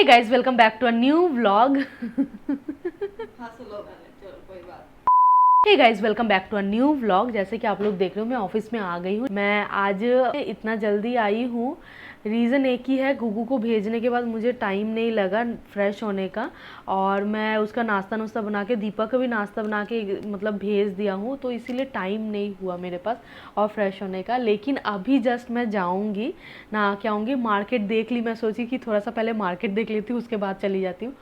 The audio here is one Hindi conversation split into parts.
Hey guys, welcome back to a new vlog. Hey guys, welcome back to a new vlog. जैसे कि आप लोग देख रहे हो, मैं ऑफिस में आ गई हूँ। मैं आज इतना जल्दी आई हूँ, रीज़न एक ही है, गुगू को भेजने के बाद मुझे टाइम नहीं लगा फ्रेश होने का। और मैं उसका नाश्ता नुश्ता बना के, दीपक का भी नाश्ता बना के मतलब भेज दिया हूँ, तो इसीलिए टाइम नहीं हुआ मेरे पास और फ्रेश होने का। लेकिन अभी जस्ट मैं जाऊँगी, नहा के आऊँगी, मार्केट देख ली। मैं सोची कि थोड़ा सा पहले मार्केट देख लेती हूँ, उसके बाद चली जाती हूँ।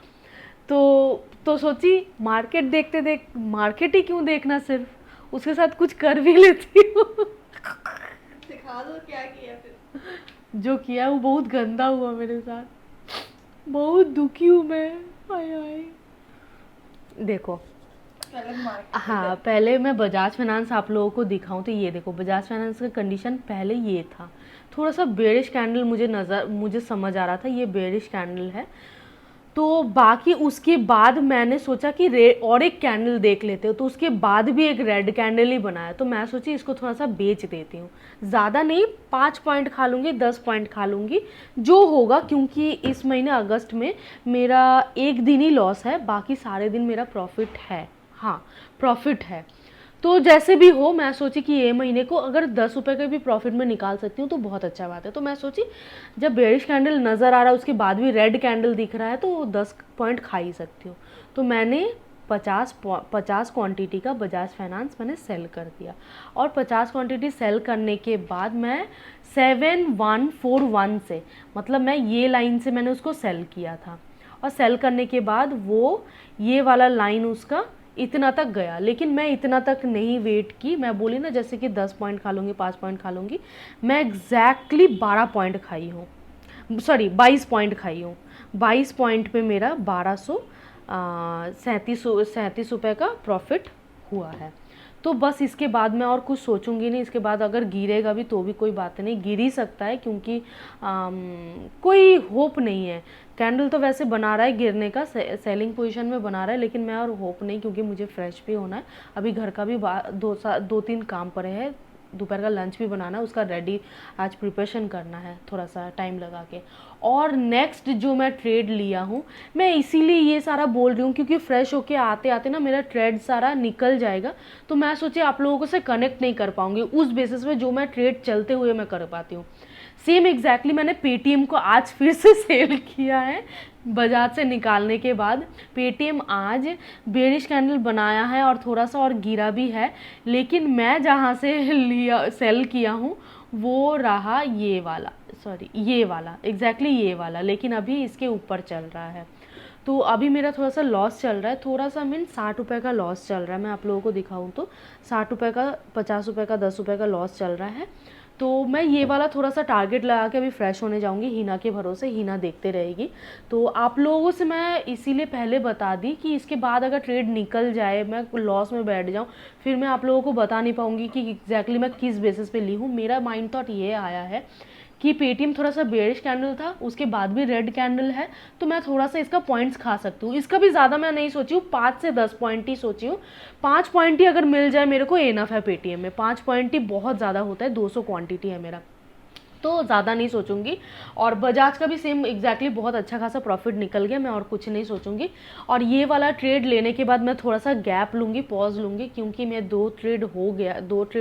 तो सोची मार्केट देखते देख, मार्केट ही क्यों देखना, सिर्फ उसके साथ कुछ कर भी लेती हूँ। दिखा दो क्या किया फिर। जो किया वो बहुत गंदा हुआ मेरे साथ, बहुत दुखी हूँ मैं। हाय हाय। देखो, हाँ, पहले मैं बजाज फाइनेंस आप लोगों को दिखाऊं तो ये देखो, बजाज फाइनेंस का कंडीशन पहले ये था। थोड़ा सा बेरिश कैंडल मुझे समझ आ रहा था, ये बेरिश कैंडल है। तो बाकी उसके बाद मैंने सोचा कि और एक कैंडल देख लेते हो, तो उसके बाद भी एक रेड कैंडल ही बनाया। तो मैं सोची इसको थोड़ा सा बेच देती हूँ, ज़्यादा नहीं, 5 पॉइंट खा लूँगी, 10 पॉइंट खा लूँगी, जो होगा। क्योंकि इस महीने अगस्त में मेरा एक दिन ही लॉस है, बाकी सारे दिन मेरा प्रॉफिट है। हाँ, प्रॉफिट है। तो जैसे भी हो, मैं सोची कि ये महीने को अगर 10 रुपये का भी प्रॉफिट में निकाल सकती हूँ तो बहुत अच्छा बात है। तो मैं सोची जब बेरिश कैंडल नज़र आ रहा है, उसके बाद भी रेड कैंडल दिख रहा है, तो 10 पॉइंट खा ही सकती हूँ। तो मैंने 50 क्वांटिटी का बजाज फाइनेंस मैंने सेल कर दिया। और 50 क्वांटिटी सेल करने के बाद मैं 7141 से, मतलब मैं ये लाइन से मैंने उसको सेल किया था। और सेल करने के बाद वो ये वाला लाइन उसका इतना तक गया। लेकिन मैं इतना तक नहीं वेट की। मैं बोली ना, जैसे कि 10 पॉइंट खा लूँगी, 5 पॉइंट खा लूँगी, मैं एग्जैक्टली 12 पॉइंट खाई हूँ, सॉरी 22 पॉइंट खाई हूँ। 22 पॉइंट पे मेरा 1237 रुपये का प्रॉफिट हुआ है। तो बस इसके बाद मैं और कुछ सोचूंगी नहीं। इसके बाद अगर गिरेगा भी तो भी कोई बात नहीं, गिर ही सकता है, क्योंकि कोई होप नहीं है। कैंडल तो वैसे बना रहा है गिरने का, सेलिंग पोजीशन में बना रहा है, लेकिन मैं और होप नहीं, क्योंकि मुझे फ्रेश भी होना है। अभी घर का भी 2-3 काम पड़े हैं, दोपहर का लंच भी बनाना है, उसका रेडी आज प्रिपरेशन करना है, थोड़ा सा टाइम लगा के। और नेक्स्ट जो मैं ट्रेड लिया हूँ, मैं इसीलिए ये सारा बोल रही हूँ क्योंकि फ्रेश होके आते आते ना मेरा ट्रेड सारा निकल जाएगा। तो मैं सोचे आप लोगों से कनेक्ट नहीं कर पाऊंगी उस बेसिस पे जो मैं ट्रेड चलते हुए मैं कर पाती हूँ। सेम एग्जैक्टली मैंने पेटीएम को आज फिर से सेल किया है बजाज से निकालने के बाद। पेटीएम आज बेरिश कैंडल बनाया है और थोड़ा सा और गिरा भी है, लेकिन मैं जहाँ से लिया सेल किया हूँ वो रहा ये वाला, सॉरी ये वाला, एग्जैक्टली ये वाला, लेकिन अभी इसके ऊपर चल रहा है। तो अभी मेरा थोड़ा सा लॉस चल रहा है, थोड़ा सा मीन 60 रुपये का लॉस चल रहा है। मैं आप लोगों को दिखाऊं तो 60 रुपये का, 50 रुपये का, 10 रुपये का लॉस चल रहा है। तो मैं ये वाला थोड़ा सा टारगेट लगा के अभी फ्रेश होने जाऊंगी। हीना के भरोसे, हीना देखते रहेगी। तो आप लोगों से मैं इसीलिए पहले बता दी कि इसके बाद अगर ट्रेड निकल जाए, मैं लॉस में बैठ जाऊं, फिर मैं आप लोगों को बता नहीं पाऊंगी कि एग्जैक्टली मैं किस बेसिस पे ली हूँ। मेरा माइंड थॉट ये आया है कि पेटीएम थोड़ा सा बेरिश कैंडल था, उसके बाद भी रेड कैंडल है, तो मैं थोड़ा सा इसका पॉइंट्स खा सकती हूँ। इसका भी ज़्यादा मैं नहीं सोची हूँ, 5 से 10 पॉइंट ही सोची हूँ। 5 पॉइंट ही अगर मिल जाए मेरे को इनफ है पेटीएम में। 5 पॉइंट ही बहुत ज़्यादा होता है, 200 क्वांटिटी है मेरा, तो ज़्यादा नहीं सोचूंगी। और बजाज का भी सेम एग्जैक्टली बहुत अच्छा खासा प्रॉफिट निकल गया, मैं और कुछ नहीं सोचूंगी। और ये वाला ट्रेड लेने के बाद मैं थोड़ा सा गैप लूँगी, पॉज लूँगी, क्योंकि मैं 2 ट्रेड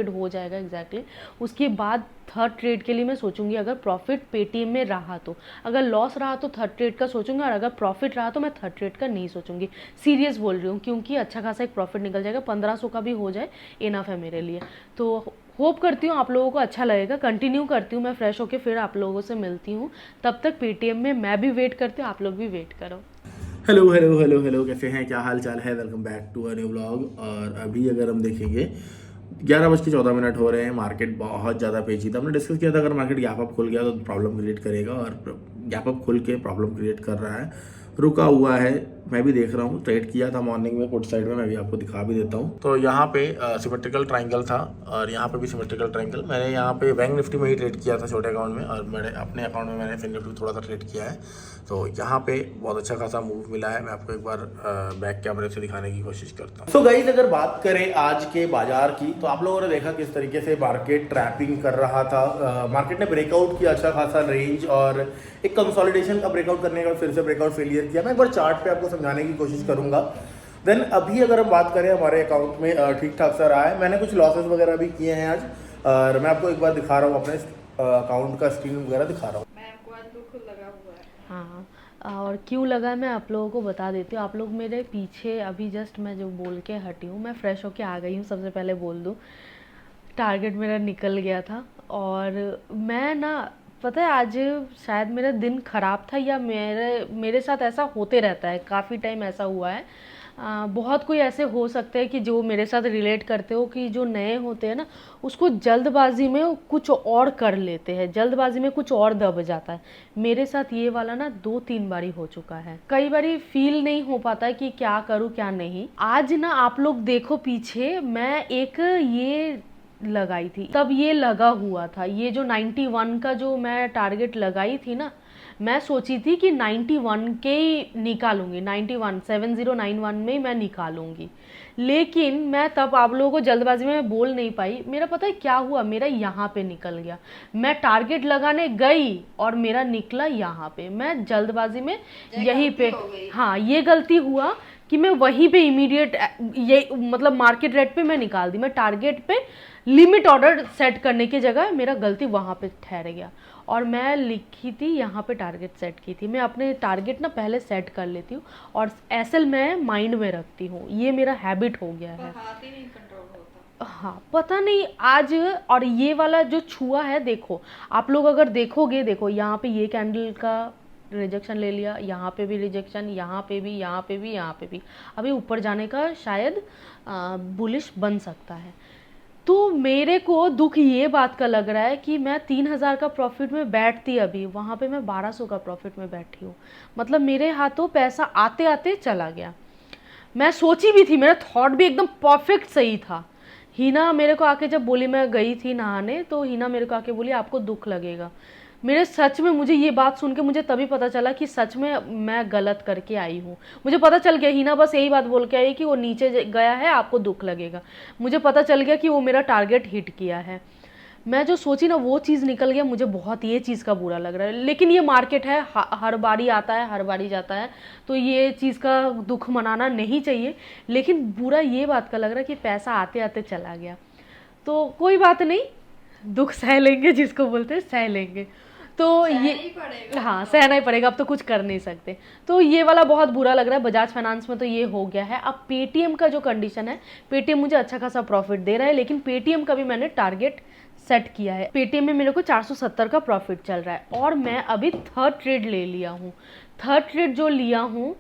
हो जाएगा एग्जैक्टली। उसके बाद थर्ड ट्रेड के लिए मैं सोचूंगी, अगर प्रॉफिट पेटीएम में रहा तो। अगर लॉस रहा तो थर्ड ट्रेड का सोचूंगी, और अगर प्रॉफिट रहा तो मैं थर्ड ट्रेड का नहीं सोचूंगी। सीरियस बोल रही हूँ, क्योंकि अच्छा खासा एक प्रॉफिट निकल जाएगा, 1500 का भी हो जाए इनफ है मेरे लिए। तो होप करती हूँ आप लोगों को अच्छा लगेगा। कंटिन्यू करती हूँ मैं फ्रेश होके, फिर आप लोगों से मिलती हूँ। तब तक पेटीएम में मैं भी वेट करती हूँ, आप लोग भी वेट करो। हेलो हेलो हेलो हेलो, कैसे हैं, क्या हाल चाल है। Welcome back to a new vlog. और अभी अगर हम देखेंगे 11:14 हो रहे हैं। मार्केट बहुत ज़्यादा पेची था। हमने डिस्कस किया था अगर मार्केट गैप अप खुल गया तो प्रॉब्लम क्रिएट करेगा, और गैप अप खुल के प्रॉब्लम क्रिएट कर रहा है। रुका हुआ है मैं भी देख रहा हूँ, ट्रेड किया था मॉर्निंग में पुट साइड में, मैं भी आपको दिखा भी देता हूँ। तो यहाँ पे सिमेट्रिकल ट्रायंगल था और यहाँ पे भी सिमेट्रिकल ट्रायंगल। मैंने यहाँ पे बैंक निफ्टी में ही ट्रेड किया था छोटे अकाउंट में, और मैंने अपने अकाउंट में मैंने फिन निफ्टी थोड़ा सा ट्रेड किया है। तो यहाँ पे बहुत अच्छा खासा मूव मिला है। मैं आपको एक बार बैक कैमरे से दिखाने की कोशिश करता हूँ। सो गाइस, अगर बात करें आज के बाजार की, तो आप लोगों ने देखा किस तरीके से मार्केट ट्रैपिंग कर रहा था। मार्केट ने ब्रेकआउट किया अच्छा खासा रेंज, और एक कंसोलिडेशन का ब्रेकआउट करने का फिर से ब्रेकआउट फेलियर किया। मैं एक बार चार्ट पे आपको समझाने की कोशिश करूंगा। देन अभी अगर हम बात करें हमारे अकाउंट में ठीक ठाक सा रहा है। मैंने कुछ लॉसेस वगैरह भी किए हैं आज, और मैं आपको एक बार दिखा रहा हूँ, अपने अकाउंट का स्क्रीन वगैरह दिखा रहा हूँ। मैम को आज दुख लगा हुआ है। हाँ, और क्यों लगा मैं आप लोगों को बता देती हूँ। आप लोग मेरे पीछे अभी जस्ट मैं जो बोल के हटी हूँ, मैं फ्रेश होके आ गई हूँ। सबसे पहले बोल दूँ, टारगेट मेरा निकल गया था, और मैं ना, पता है आज शायद मेरा दिन ख़राब था, या मेरे साथ ऐसा होते रहता है, काफ़ी टाइम ऐसा हुआ है। बहुत कोई ऐसे हो सकते हैं कि जो मेरे साथ रिलेट करते हो, कि जो नए होते हैं ना, उसको जल्दबाजी में कुछ और कर लेते हैं, जल्दबाजी में कुछ और दब जाता है। मेरे साथ ये वाला ना 2-3 बारी हो चुका है। कई बारी फील नहीं हो पाता है कि क्या करूँ क्या नहीं। आज ना आप लोग देखो पीछे, मैं एक ये लगाई थी, तब ये लगा हुआ था। ये जो 91 का जो मैं टारगेट लगाई थी ना, मैं सोची थी कि 91 के ही निकालूंगी, 7091 में ही मैं निकालूंगी। लेकिन मैं तब आप लोगों को जल्दबाजी में बोल नहीं पाई। मेरा पता है क्या हुआ, मेरा यहाँ पे निकल गया। मैं टारगेट लगाने गई और मेरा निकला यहाँ पे। मैं जल्दबाजी में यहीं पे, हाँ ये गलती हुआ कि मैं वहीं पे इमीडिएट, ये मतलब मार्केट रेट पे मैं निकाल दी। मैं टारगेट पे लिमिट ऑर्डर सेट करने की जगह मेरा गलती वहाँ पे ठहर गया, और मैं लिखी थी यहाँ पे टारगेट सेट की थी। मैं अपने टारगेट ना पहले सेट कर लेती हूँ, और एसएल मैं माइंड में रखती हूँ, ये मेरा हैबिट हो गया है। हाथ ही नहीं कंट्रोल होता। हाँ पता नहीं आज, और ये वाला जो छुआ है, देखो आप लोग अगर देखोगे, देखो यहाँ पे ये कैंडल का रिजेक्शन ले लिया, यहाँ पे भी रिजेक्शन, यहाँ पे भी, यहाँ पे भी, यहाँ पे भी। अभी ऊपर जाने का शायद बुलिश बन सकता है। तो मेरे को दुख ये बात का लग रहा है कि मैं 3000 का प्रॉफिट में बैठती, अभी वहाँ पे मैं 1200 का प्रॉफिट में बैठी हूँ। मतलब मेरे हाथों पैसा आते आते चला गया। मैं सोची भी थी, मेरा थॉट भी एकदम परफेक्ट सही था। हिना मेरे को आके जब बोली, मैं गई थी नहाने, तो हिना मेरे को आके बोली आपको दुख लगेगा। मेरे सच में, मुझे ये बात सुन के मुझे तभी पता चला कि सच में मैं गलत करके आई हूँ। मुझे पता चल गया, हिना बस यही बात बोल के आई कि वो नीचे गया है, आपको दुख लगेगा। मुझे पता चल गया कि वो मेरा टारगेट हिट किया है। मैं जो सोची ना वो चीज़ निकल गया। मुझे बहुत ये चीज़ का बुरा लग रहा है, लेकिन ये मार्केट है, हर बारी आता है, हर बारी जाता है, तो ये चीज़ का दुख मनाना नहीं चाहिए। लेकिन बुरा ये बात का लग रहा है कि पैसा आते आते चला गया। तो कोई बात नहीं, दुख सह लेंगे, जिसको बोलते हैं सह लेंगे। तो ये, हाँ सहना ही पड़ेगा, अब तो कुछ कर नहीं सकते। तो ये वाला बहुत बुरा लग रहा है। बजाज फाइनेंस में तो ये हो गया है। अब पेटीएम का जो कंडीशन है, पेटीएम मुझे अच्छा खासा प्रॉफिट दे रहा है, लेकिन पेटीएम का भी मैंने टारगेट सेट किया है। पेटीएम में मेरे को 470 का प्रॉफिट चल रहा है, और मैं अभी थर्ड ट्रेड ले लिया हूँ। थर्ड ट्रेड जो लिया हूँ,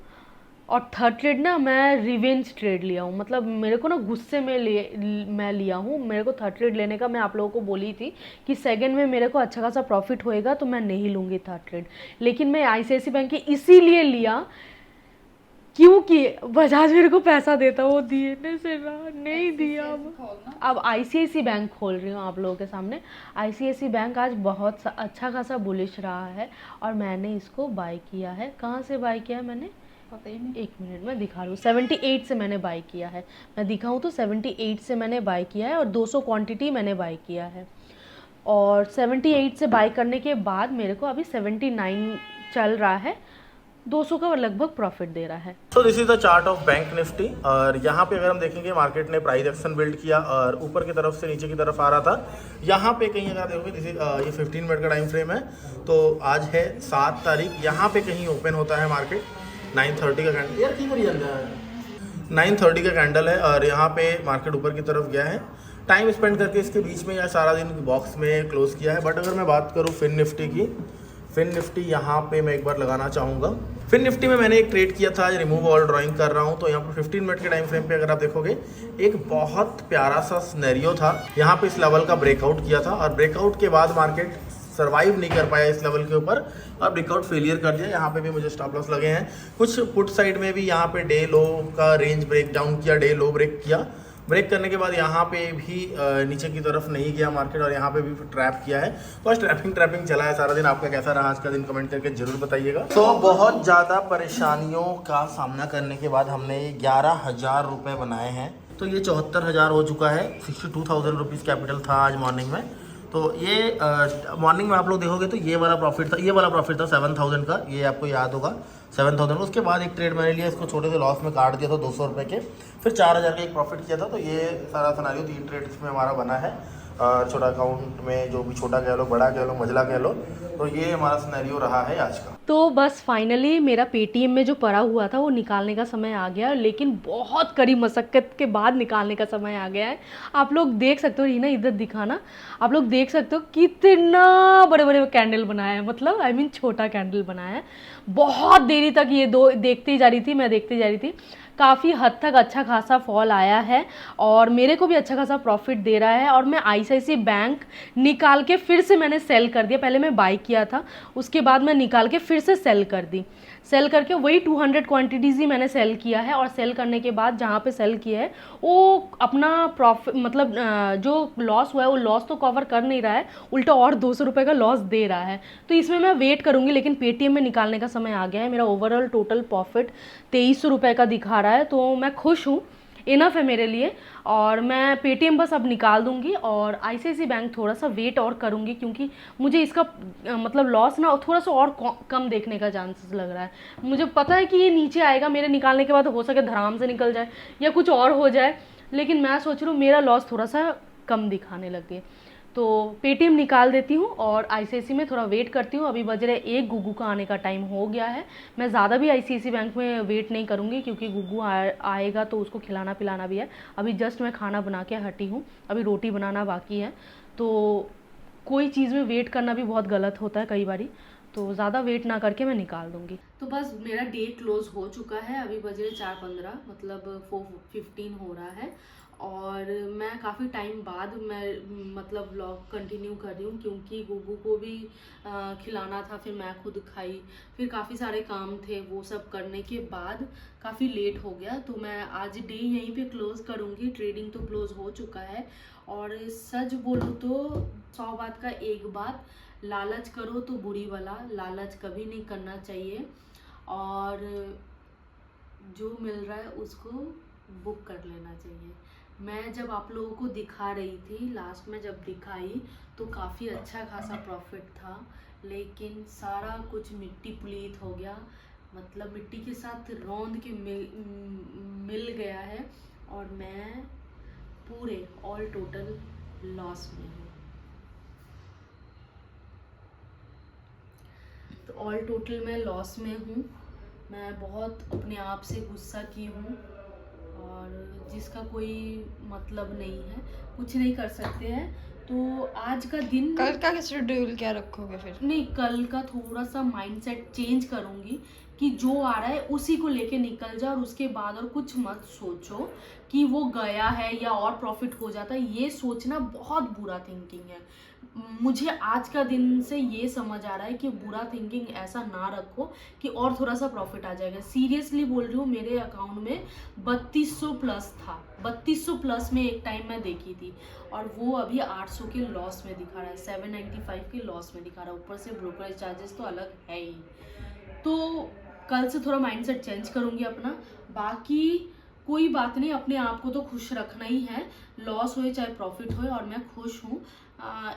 और थर्ड ट्रेड ना मैं रिवेंज ट्रेड लिया हूँ। मतलब मेरे को ना गुस्से में मैं लिया हूँ। मेरे को थर्ड ट्रेड लेने का मैं आप लोगों को बोली थी कि सेकंड में मेरे को अच्छा खासा प्रॉफिट होएगा तो मैं नहीं लूँगी थर्ड ट्रेड। लेकिन मैं आईसीआईसी बैंक के इसीलिए लिया क्योंकि बजाज मेरे को पैसा देता, वो देने से नहीं दिया। अब आईसीआईसी बैंक खोल रही हूँ आप लोगों के सामने। आईसीआईसी बैंक आज बहुत अच्छा खासा बुलिश रहा है, और मैंने इसको बाय किया है। कहाँ से बाय किया है मैंने, पता ही नहीं। एक मिनट में दिखा रही हूँ। 78 से मैंने बाय किया है। मैं दिखाऊँ तो 78 से मैंने बाय किया है, और 200 क्वांटिटी मैंने बाय किया है। और 78 से बाय करने के बाद मेरे को अभी 79 चल रहा है, 200 का लगभग प्रॉफिट दे रहा है। तो this is the chart of bank Nifty, और यहाँ पे अगर हम देखेंगे मार्केट ने प्राइस एक्शन बिल्ड किया और ऊपर की तरफ से नीचे की तरफ आ रहा था। यहाँ पे कहीं अगर देखोगे, दिस इज ये 15 मिनट का टाइम फ्रेम है। तो आज है 7 तारीख, यहाँ पे कहीं ओपन होता है मार्केट 9:30 का कैंडल, यार की 9:30 का कैंडल है, और यहाँ पे मार्केट ऊपर की तरफ गया है। टाइम स्पेंड करके इसके बीच में या सारा दिन बॉक्स में क्लोज किया है। बट अगर मैं बात करूँ फिन निफ्टी की, फिन निफ्टी यहाँ पे मैं एक बार लगाना चाहूँगा। फिन निफ्टी में मैंने एक ट्रेड किया था, रिमूव ऑल ड्राइंग कर रहा हूँ। तो यहाँ पर 15 मिनट के टाइम फ्रेम पे अगर आप देखोगे, एक बहुत प्यारा सा सिनेरियो था। यहाँ पे इस लेवल का ब्रेकआउट किया था, और ब्रेकआउट के बाद मार्केट सर्वाइव नहीं कर पाया इस लेवल के ऊपर, अब ब्रेकआउट फेलियर कर दिया। यहाँ पे भी मुझे स्टॉप लॉस लगे हैं। कुछ पुट साइड में भी यहाँ पे डे लो का रेंज ब्रेक डाउन किया, डे लो ब्रेक किया। ब्रेक करने के बाद यहाँ पे भी नीचे की तरफ नहीं गया मार्केट और यहाँ पे भी ट्रैप किया है। तो आज ट्रैपिंग चला है सारा दिन। आपका कैसा रहा आज का दिन कमेंट करके जरूर बताइएगा। तो बहुत ज़्यादा परेशानियों का सामना करने के बाद हमने 11,000 रुपये बनाए हैं। तो ये 74,000 हो चुका है। 62,000 रुपीज़ कैपिटल था आज मॉर्निंग में। तो ये मॉर्निंग में आप लोग देखोगे तो ये वाला प्रॉफिट था 7,000 का, ये आपको याद होगा 7,000। उसके बाद एक ट्रेड मैंने लिया, इसको छोटे से लॉस में काट दिया था 200 रुपये के, फिर 4,000 का एक प्रॉफिट किया था। तो ये सारा सिनेरियो 3 ट्रेड्स में हमारा बना है। छोटा अकाउंट में जो भी छोटा कह लो, बड़ा कह लो, मझला कह लो, तो ये हमारा सिनेरियो रहा है आज का। तो बस फाइनली मेरा पेटीएम में जो पड़ा हुआ था वो निकालने का समय आ गया, लेकिन बहुत कड़ी मशक्क़त के बाद निकालने का समय आ गया है। आप लोग देख सकते हो, रीना इधर दिखाना, आप लोग देख सकते हो कितना बड़े बड़े कैंडल बनाया है, मतलब आई मीन छोटा कैंडल बनाया है। बहुत देरी तक ये दो देखती जा रही थी, मैं देखती जा रही थी। काफ़ी हद तक अच्छा खासा फॉल आया है और मेरे को भी अच्छा खासा प्रॉफिट दे रहा है। और मैं ICICI बैंक निकाल के फिर से मैंने सेल कर दिया। पहले मैं बाई किया था, उसके बाद मैं निकाल के फिर से सेल कर दी। सेल करके वही 200 क्वांटिटीज़ ही मैंने सेल किया है। और सेल करने के बाद जहाँ पे सेल किया है वो अपना प्रॉफिट, मतलब जो लॉस हुआ है वो लॉस तो कवर कर नहीं रहा है, उल्टा और 200 रुपये का लॉस दे रहा है। तो इसमें मैं वेट करूँगी, लेकिन पेटीएम में निकालने का समय आ गया है। मेरा ओवरऑल टोटल प्रॉफिट 2300 रुपये का दिखा रहा है, तो मैं खुश हूँ, इनफ है मेरे लिए। और मैं पेटीएम बस अब निकाल दूंगी और ICICI बैंक थोड़ा सा वेट और करूंगी, क्योंकि मुझे इसका मतलब लॉस ना थोड़ा सा और कम देखने का चांसेस लग रहा है। मुझे पता है कि ये नीचे आएगा, मेरे निकालने के बाद हो सके धड़ाम से निकल जाए या कुछ और हो जाए, लेकिन मैं सोच रही हूँ मेरा लॉस थोड़ा सा कम दिखाने लगे। तो पेटीएम निकाल देती हूँ और ICICI में थोड़ा वेट करती हूँ। अभी बज रहे 1, गुग्गू का आने का टाइम हो गया है। मैं ज़्यादा भी ICICI बैंक में वेट नहीं करूँगी, क्योंकि गुग्गू आएगा तो उसको खिलाना पिलाना भी है। अभी जस्ट मैं खाना बना के हटी हूँ, अभी रोटी बनाना बाकी है। तो कोई चीज़ में वेट करना भी बहुत गलत होता है कई बारी, तो ज़्यादा वेट ना करके मैं निकाल दूँगी। तो बस मेरा डे क्लोज हो चुका है। अभी बज रहे 4:15, मतलब 4:15 हो रहा है। और मैं काफ़ी टाइम बाद मैं मतलब व्लॉग कंटिन्यू कर रही हूँ, क्योंकि गुग्गू को भी खिलाना था, फिर मैं खुद खाई, फिर काफ़ी सारे काम थे, वो सब करने के बाद काफ़ी लेट हो गया। तो मैं आज डे यहीं पे क्लोज़ करूँगी। ट्रेडिंग तो क्लोज़ हो चुका है। और सच बोलूँ तो 100 बात का एक बात, लालच करो तो बुरी वाला, लालच कभी नहीं करना चाहिए। और जो मिल रहा है उसको बुक कर लेना चाहिए। मैं जब आप लोगों को दिखा रही थी, लास्ट में जब दिखाई, तो काफ़ी अच्छा खासा प्रॉफिट था, लेकिन सारा कुछ मिट्टी पुलीत हो गया, मतलब मिट्टी के साथ रौंद के मिल गया है। और मैं पूरे ऑल टोटल लॉस में हूँ। तो ऑल टोटल मैं लॉस में हूँ। मैं बहुत अपने आप से गुस्सा की हूँ, और जिसका कोई मतलब नहीं है, कुछ नहीं कर सकते हैं। तो आज का दिन, कल का शेड्यूल क्या रखोगे फिर? नहीं, कल का थोड़ा सा माइंडसेट चेंज करूँगी कि जो आ रहा है उसी को लेके निकल जाओ, और उसके बाद और कुछ मत सोचो कि वो गया है या और प्रॉफिट हो जाता है। ये सोचना बहुत बुरा थिंकिंग है। मुझे आज का दिन से ये समझ आ रहा है कि बुरा थिंकिंग ऐसा ना रखो कि और थोड़ा सा प्रॉफिट आ जाएगा। सीरियसली बोल रही हूँ, मेरे अकाउंट में 3200 प्लस था। 3200 प्लस में एक टाइम मैं देखी थी, और वो अभी 800 के लॉस में दिखा रहा है, 795 के लॉस में दिखा रहा है। ऊपर से ब्रोकरेज चार्जेस तो अलग है ही। तो कल से थोड़ा माइंडसेट चेंज करूँगी अपना। बाकी कोई बात नहीं, अपने आप को तो खुश रखना ही है, लॉस होए चाहे प्रॉफिट होए, और मैं खुश हूँ।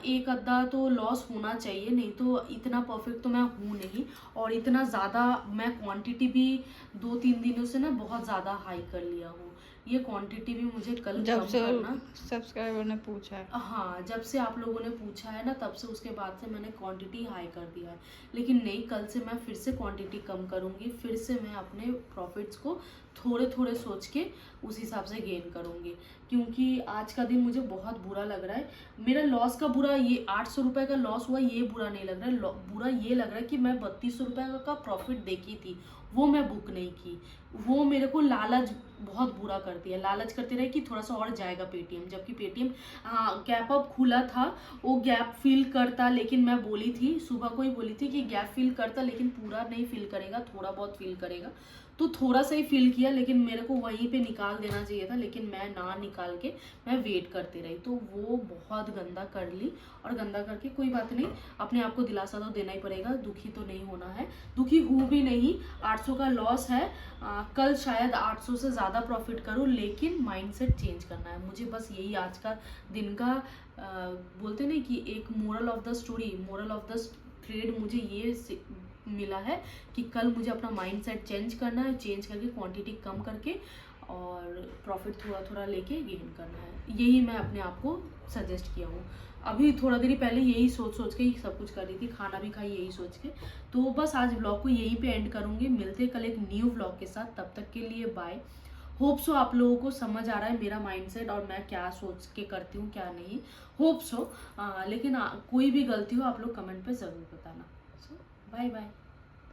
एक अद्धा तो लॉस होना चाहिए, नहीं तो इतना परफेक्ट तो मैं हूँ नहीं। और इतना ज़्यादा मैं क्वांटिटी भी 2-3 दिनों से ना बहुत ज़्यादा हाई कर लिया हूँ। ये क्वांटिटी भी मुझे कल जब कम से करना, सब्सक्राइबर ने पूछा है। हाँ, जब से आप लोगों ने पूछा है ना, तब से उसके बाद से मैंने क्वांटिटी हाई कर दिया है। लेकिन नहीं, कल से मैं फिर से क्वांटिटी कम करूँगी, फिर से मैं अपने प्रॉफिट्स को थोड़े थोड़े सोच के उस हिसाब से गेन करूँगी, क्योंकि आज का दिन मुझे बहुत बुरा लग रहा है। मेरा लॉस का बुरा, ये 800 रुपये का लॉस हुआ, ये बुरा नहीं लग रहा है। बुरा ये लग रहा है कि मैं 3200 रुपये का प्रॉफिट देखी थी, वो मैं बुक नहीं की। वो मेरे को लालच बहुत बुरा करती है, लालच करती रहे कि थोड़ा सा और जाएगा पेटीएम, जबकि पेटीएम गैप अप खुला था, वो गैप फिल करता, लेकिन मैं बोली थी, सुबह को ही बोली थी कि गैप फिल करता लेकिन पूरा नहीं फिल करेगा, थोड़ा बहुत फिल करेगा। तो थोड़ा सा ही फिल किया, लेकिन मेरे को वहीं पे निकाल देना चाहिए था, लेकिन मैं ना निकाल के मैं वेट करते रही, तो वो बहुत गंदा कर ली। और गंदा करके कोई बात नहीं, अपने आप को दिलासा तो देना ही पड़ेगा, दुखी तो नहीं होना है। दुखी हूँ भी नहीं, 800 का लॉस है, कल शायद 800 से ज़्यादा प्रॉफिट करूँ, लेकिन माइंडसेट चेंज करना है मुझे। बस यही आज का दिन का बोलते नहीं कि एक moral of the story, moral of the trade मुझे ये मिला है कि कल मुझे अपना माइंडसेट चेंज करना है, चेंज करके क्वांटिटी कम करके और प्रॉफिट थोड़ा थोड़ा लेके गेन करना है। यही मैं अपने आप को सजेस्ट किया हूँ। अभी थोड़ा देर पहले यही सोच के ही सब कुछ कर रही थी, खाना भी खाई यही सोच के। तो बस आज व्लॉग को यहीं पे एंड करूँगी, मिलते कल एक न्यू व्लॉग के साथ, तब तक के लिए बाय। होप सो आप लोगों को समझ आ रहा है मेरा माइंडसेट और मैं क्या सोच के करती हूँ क्या नहीं, होप सो। लेकिन कोई भी गलती हो आप लोग कमेंट पे ज़रूर बताना। सो बाय बाय।